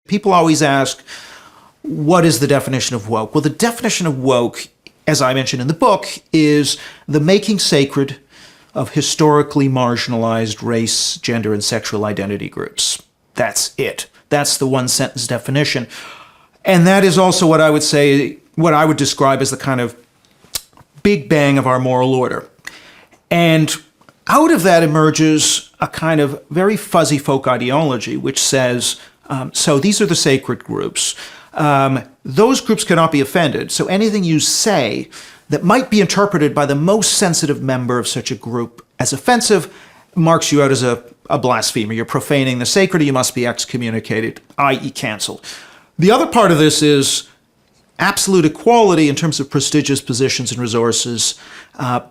people always ask, what is the definition of woke? Well, the definition of woke, as I mentioned in the book, is the making sacred of historically marginalized race, gender, and sexual identity groups. That's it. That's the one-sentence definition. And that is also what I would say, what I would describe as the kind of big bang of our moral order. And out of that emerges a kind of very fuzzy folk ideology, which says, so these are the sacred groups. Those groups cannot be offended. So anything you say that might be interpreted by the most sensitive member of such a group as offensive marks you out as a blasphemer. You're profaning the sacred, you must be excommunicated, i.e. canceled. The other part of this is absolute equality in terms of prestigious positions and resources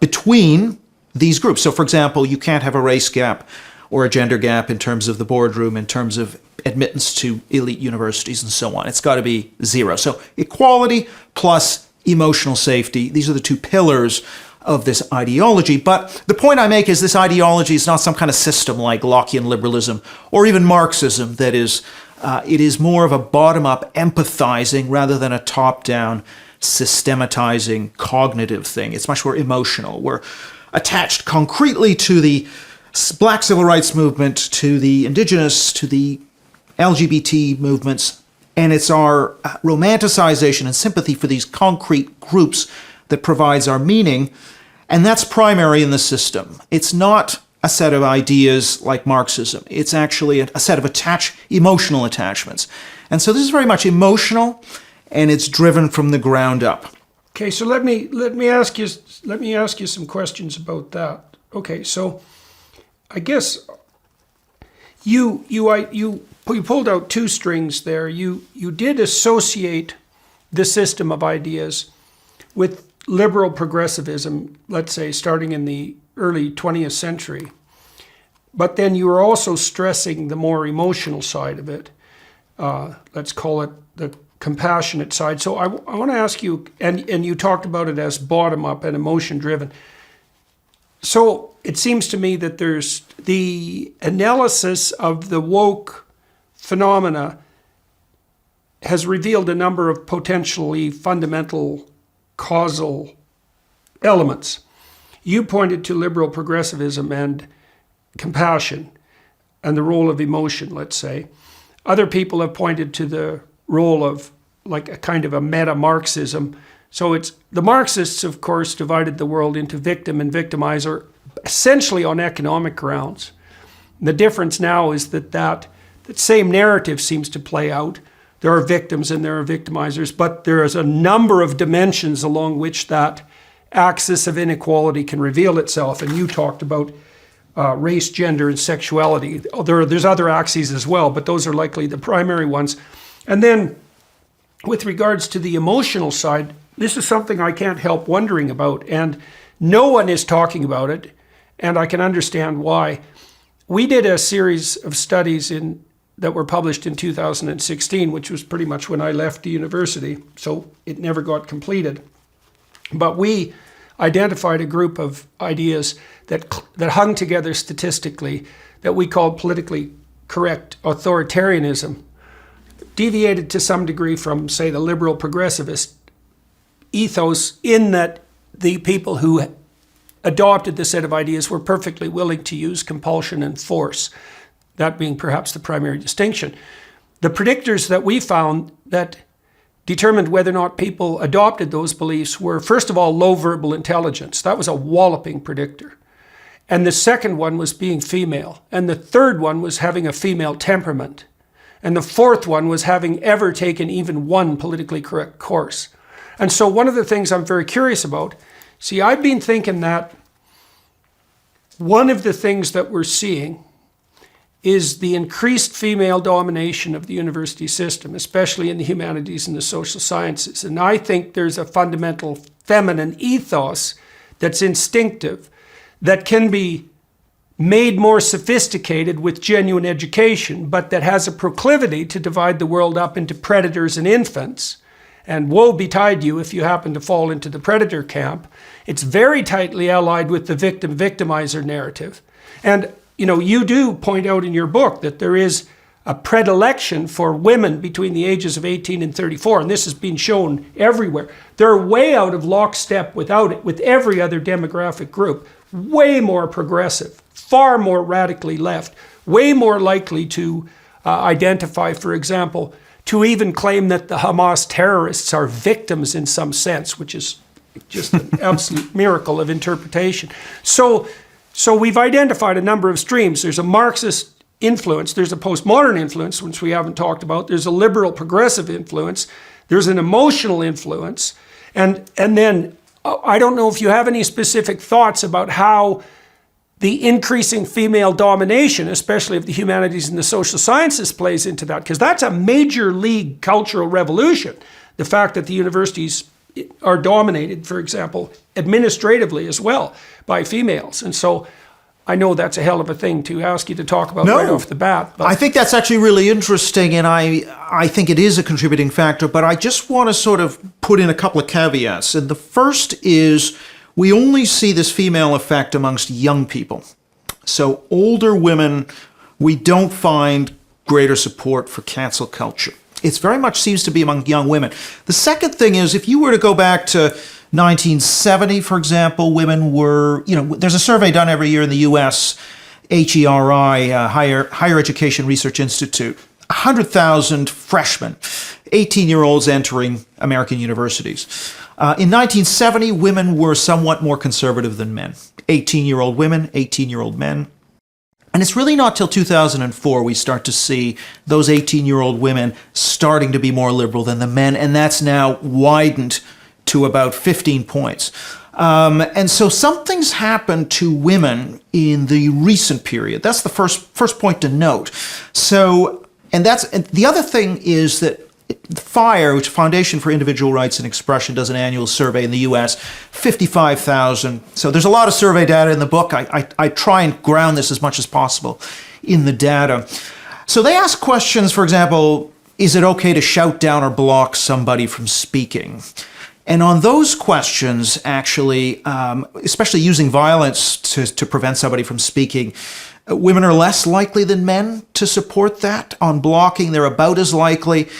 between these groups. So, for example, you can't have a race gap or a gender gap in terms of the boardroom, in terms of admittance to elite universities and so on. It's got to be zero. So equality plus emotional safety, these are the two pillars of this ideology. But the point I make is this ideology is not some kind of system like Lockean liberalism or even Marxism that is, it is more of a bottom-up empathizing rather than a top-down systematizing cognitive thing. It's much more emotional. We're attached concretely to the Black civil rights movement, to the indigenous, to the LGBT movements, and it's our romanticization and sympathy for these concrete groups that provides our meaning, and that's primary in the system. It's not a set of ideas like Marxism. It's actually a set of emotional attachments. And so this is very much emotional, and it's driven from the ground up. Okay, so let me ask you some questions about that. Okay, so I guess you pulled out two strings there. You did associate the system of ideas with liberal progressivism, let's say starting in the early 20th century. But then you were also stressing the more emotional side of it. Let's call it the compassionate side. So I want to ask you, and you talked about it as bottom-up and emotion-driven. So it seems to me that there's the analysis of the woke phenomena has revealed a number of potentially fundamental causal elements. You pointed to liberal progressivism and compassion and the role of emotion, let's say. Other people have pointed to the role of like a kind of a meta-Marxism. So it's the Marxists, of course, divided the world into victim and victimizer, essentially on economic grounds. The difference now is that same narrative seems to play out. There are victims and there are victimizers, but there is a number of dimensions along which that axis of inequality can reveal itself. And you talked about race, gender, and sexuality. There's other axes as well, but those are likely the primary ones. And then with regards to the emotional side, this is something I can't help wondering about, and no one is talking about it, and I can understand why. We did a series of studies that were published in 2016, which was pretty much when I left the university, so it never got completed. But we identified a group of ideas that hung together statistically that we called politically correct authoritarianism, deviated to some degree from, say, the liberal progressivist ethos, in that the people who adopted the set of ideas were perfectly willing to use compulsion and force, that being perhaps the primary distinction. The predictors that we found that determined whether or not people adopted those beliefs were, first of all, low verbal intelligence. That was a walloping predictor. And the second one was being female. And the third one was having a female temperament. And the fourth one was having ever taken even one politically correct course. And so one of the things I'm very curious about, see, I've been thinking that one of the things that we're seeing is the increased female domination of the university system, especially in the humanities and the social sciences. And I think there's a fundamental feminine ethos that's instinctive, that can be made more sophisticated with genuine education, but that has a proclivity to divide the world up into predators and infants. And woe betide you if you happen to fall into the predator camp. It's very tightly allied with the victim-victimizer narrative. And you do point out in your book that there is a predilection for women between the ages of 18 and 34, and this has been shown everywhere. They're way out of lockstep with every other demographic group, way more progressive, far more radically left, way more likely to identify, for example, to even claim that the Hamas terrorists are victims in some sense, which is just an absolute miracle of interpretation. So we've identified a number of streams. There's a Marxist influence, there's a postmodern influence, which we haven't talked about, there's a liberal progressive influence, there's an emotional influence, and then I don't know if you have any specific thoughts about how the increasing female domination, especially of the humanities and the social sciences, plays into that, because that's a major league cultural revolution. The fact that the universities are dominated, for example, administratively as well by females. And so I know that's a hell of a thing to ask you to talk about right off the bat. But I think that's actually really interesting, and I think it is a contributing factor, but I just want to sort of put in a couple of caveats. And the first is we only see this female effect amongst young people. So older women, we don't find greater support for cancel culture. It very much seems to be among young women. The second thing is, if you were to go back to 1970, for example, women were, there's a survey done every year in the U.S., HERI, Higher Education Research Institute, 100,000 freshmen, 18-year-olds entering American universities. In 1970, women were somewhat more conservative than men. 18-year-old women, 18-year-old men. And it's really not till 2004 we start to see those 18-year-old women starting to be more liberal than the men, and that's now widened to about 15 points. And so something's happened to women in the recent period. That's the first point to note. So, and the other thing is that FIRE, which is Foundation for Individual Rights and Expression, does an annual survey in the U.S., 55,000. So there's a lot of survey data in the book. I try and ground this as much as possible in the data. So they ask questions, for example, is it okay to shout down or block somebody from speaking? And on those questions, actually, especially using violence to prevent somebody from speaking, women are less likely than men to support that. On blocking, they're about as likely.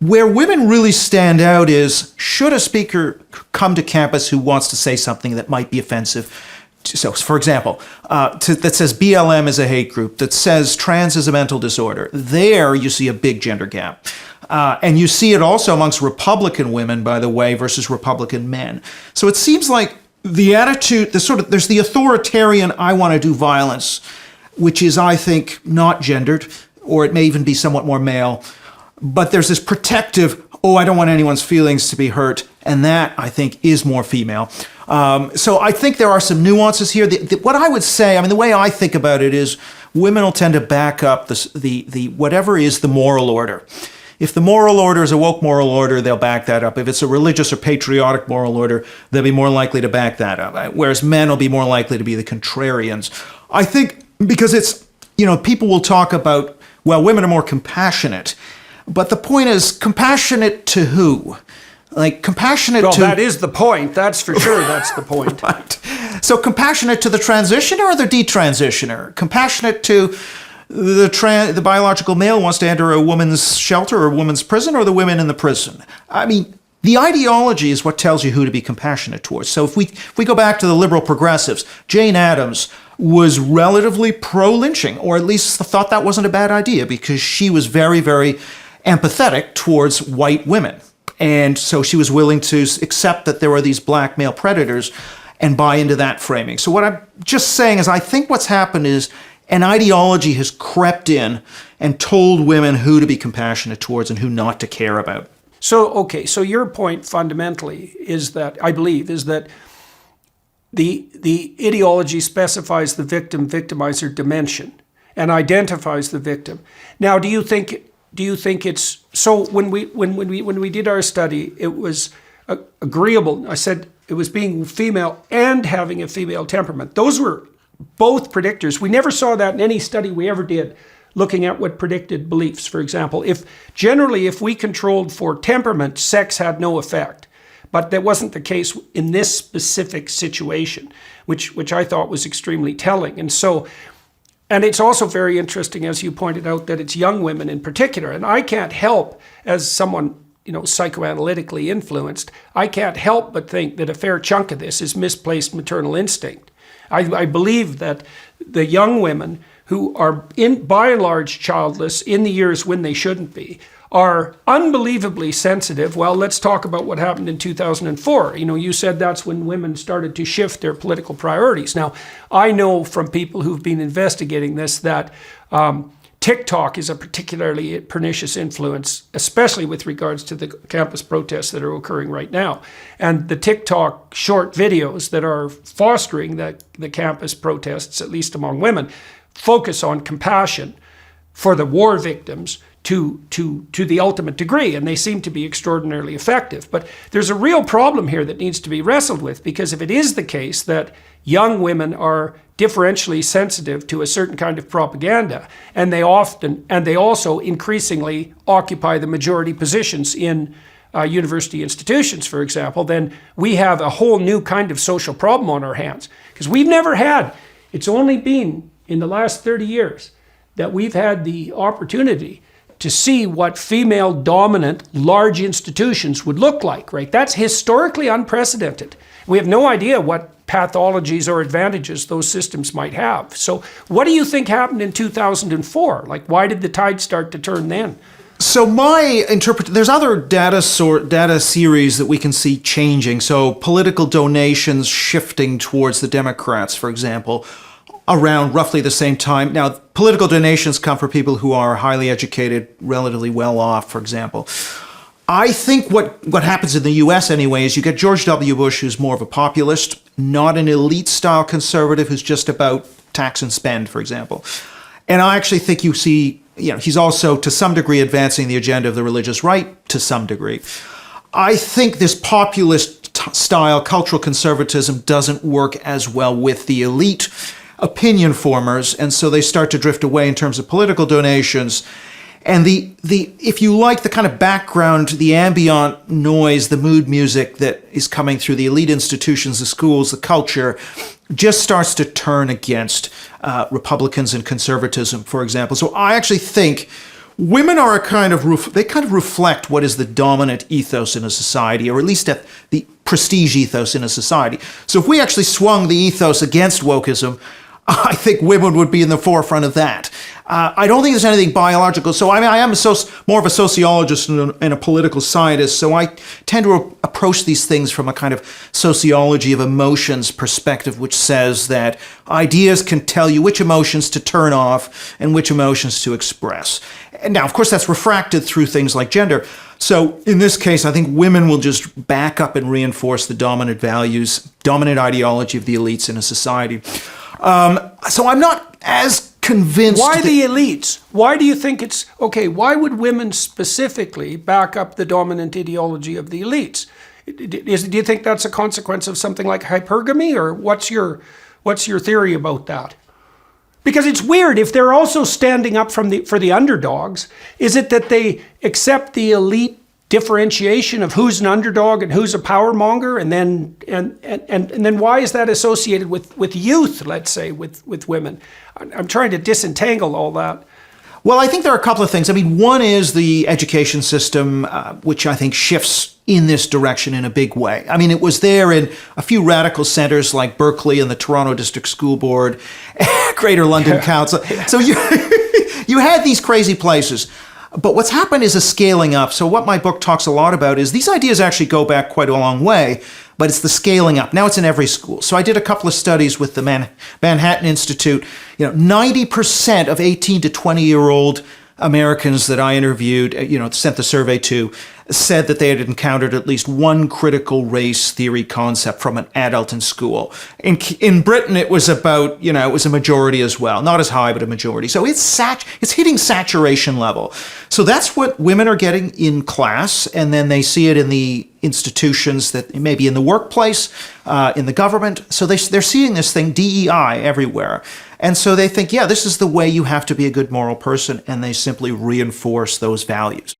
Where women really stand out is, should a speaker come to campus who wants to say something that might be offensive? So, for example, that says BLM is a hate group, that says trans is a mental disorder. There you see a big gender gap. And you see it also amongst Republican women, by the way, versus Republican men. So it seems like the attitude, there's the authoritarian, I want to do violence, which is, I think, not gendered, or it may even be somewhat more male. But there's this protective, I don't want anyone's feelings to be hurt, and that, I think, is more female. So I think there are some nuances here. What I would say, the way I think about it is women will tend to back up the whatever is the moral order. If the moral order is a woke moral order, they'll back that up. If it's a religious or patriotic moral order, they'll be more likely to back that up. Whereas men will be more likely to be the contrarians. I think because it's, people will talk about, women are more compassionate. But the point is, compassionate to who? Compassionate to... that is the point. That's for sure. That's the point. Right. So compassionate to the transitioner or the detransitioner? Compassionate to the biological male wants to enter a woman's shelter or a woman's prison, or the women in the prison? The ideology is what tells you who to be compassionate towards. So if we go back to the liberal progressives, Jane Addams was relatively pro-lynching, or at least thought that wasn't a bad idea, because she was very, very empathetic towards white women. And so she was willing to accept that there were these black male predators and buy into that framing. So what I'm just saying is, I think what's happened is an ideology has crept in and told women who to be compassionate towards and who not to care about. So your point fundamentally is that, I believe, is that the ideology specifies the victim-victimizer dimension and identifies the victim. Now, do you think it's so? When we did our study, it was agreeable. I said it was being female and having a female temperament. Those were both predictors. We never saw that in any study we ever did, looking at what predicted beliefs. For example, if we controlled for temperament, sex had no effect. But that wasn't the case in this specific situation, which I thought was extremely telling. And so And it's also very interesting, as you pointed out, that it's young women in particular. And I can't help, as someone psychoanalytically influenced, I can't help but think that a fair chunk of this is misplaced maternal instinct. I believe that the young women who are by and large childless in the years when they shouldn't be are unbelievably sensitive. Well, let's talk about what happened in 2004. You said that's when women started to shift their political priorities. Now, I know from people who've been investigating this that TikTok is a particularly pernicious influence, especially with regards to the campus protests that are occurring right now. And the TikTok short videos that are fostering the campus protests, at least among women, focus on compassion for the war victims to the ultimate degree, and they seem to be extraordinarily effective. But there's a real problem here that needs to be wrestled with, because if it is the case that young women are differentially sensitive to a certain kind of propaganda, and they also increasingly occupy the majority positions in university institutions, for example, then we have a whole new kind of social problem on our hands. Because it's only been in the last 30 years that we've had the opportunity to see what female-dominant large institutions would look like, right? That's historically unprecedented. We have no idea what pathologies or advantages those systems might have. So what do you think happened in 2004? Why did the tide start to turn then? So my there's other data series that we can see changing. So political donations shifting towards the Democrats, for example, around roughly the same time. Now, political donations come for people who are highly educated, relatively well off, for example. I think what happens in the US anyway is you get George W. Bush, who's more of a populist, not an elite-style conservative who's just about tax and spend, for example. And I actually think you see, he's also to some degree advancing the agenda of the religious right to some degree. I think this populist-style cultural conservatism doesn't work as well with the elite opinion formers, and so they start to drift away in terms of political donations. And if you like the kind of background, the ambient noise, the mood music that is coming through the elite institutions, the schools, the culture, just starts to turn against Republicans and conservatism, for example. So I actually think women are they kind of reflect what is the dominant ethos in a society, or at least the prestige ethos in a society. So if we actually swung the ethos against wokeism, I think women would be in the forefront of that. I don't think there's anything biological. So I am more of a sociologist and a political scientist, so I tend to approach these things from a kind of sociology of emotions perspective, which says that ideas can tell you which emotions to turn off and which emotions to express. And now, of course, that's refracted through things like gender. So in this case, I think women will just back up and reinforce the dominant values, dominant ideology of the elites in a society. So I'm not as convinced. Why the elites? Why do you think it's okay? Why would women specifically back up the dominant ideology of the elites? Do you think that's a consequence of something like hypergamy, or what's your theory about that? Because it's weird, if they're also standing up for the underdogs, is it that they accept the elite differentiation of who's an underdog and who's a power monger, and then why is that associated with youth, let's say, with women? I'm trying to disentangle all that. Well, I think there are a couple of things. I mean, one is the education system, which I think shifts in this direction in a big way. I mean, it was there in a few radical centers like Berkeley and the Toronto District School Board, Greater London Council. So you had these crazy places. But what's happened is a scaling up. So what my book talks a lot about is these ideas actually go back quite a long way, but it's the scaling up. Now it's in every school. So I did a couple of studies with the Manhattan Institute. 90% of 18 to 20-year-old Americans that I interviewed, sent the survey to, said that they had encountered at least one critical race theory concept from an adult in school. In Britain, it was about, it was a majority as well. Not as high, but a majority. So it's hitting saturation level. So that's what women are getting in class, and then they see it in the institutions, that maybe in the workplace, in the government. So they're seeing this thing, DEI, everywhere. And so they think, this is the way you have to be a good moral person, and they simply reinforce those values.